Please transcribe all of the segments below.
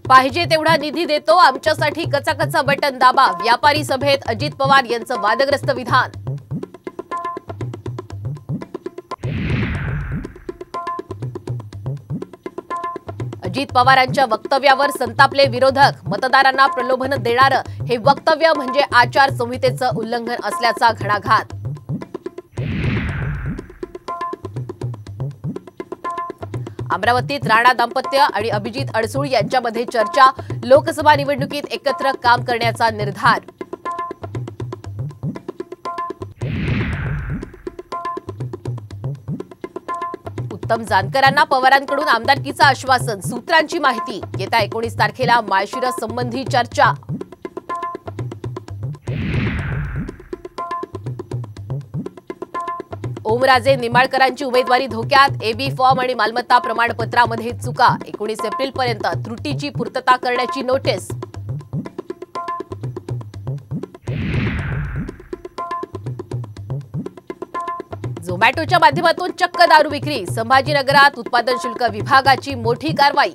पाहिजे तेवढा निधी देतो, आमच्यासाठी कचाकचा बटन दाबा। व्यापारी सभेत अजित पवार यांचं वादग्रस्त विधान। अजित पवारांच्या वक्तव्यावर संतापले विरोधक। मतदारांना प्रलोभन देणारं हे वक्तव्य म्हणजे आचारसंहितेचं उल्लंघन असल्याचा घणाघात। अमरावतीत राणा दाम्पत्य आणि अभिजित अडसूळ यांच्यामध्ये चर्चा। लोकसभा निवडणुकीत एकत्र काम करण्याचा निर्धार। उत्तम जानकरांना पवारांकडून आमदारकीचं आश्वासन। सूत्रांची माहिती, येत्या 19 तारखेला माळशिरस संबंधी चर्चा। ओमराजे निंबाळकरांची उमेदवारी धोक्यात। एबी फॉर्म आणि मालमत्ता प्रमाणपत्रामध्ये चुका। 19 एप्रिलपर्यंत त्रुटीची पूर्तता करण्याची नोटीस। झोमॅटोच्या माध्यमातून चक्क दारू विक्री। संभाजीनगरात उत्पादन शुल्क विभागाची मोठी कारवाई।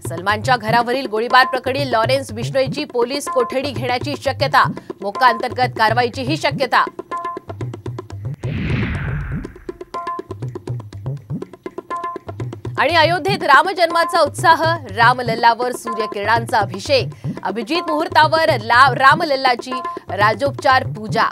सलमानच्या घरावरील गोळीबार प्रकरणी लॉरेन्स बिश्नोईची पोलीस कोठडी घेण्याची शक्यता। मोक्का अंतर्गत कारवाईचीही शक्यता। आणि अयोध्येत रामजन्माचा उत्साह। रामलल्लावर सूर्यकिरणांचा अभिषेक। अभिजित मुहूर्तावर रामलल्लाची राजोपचार पूजा।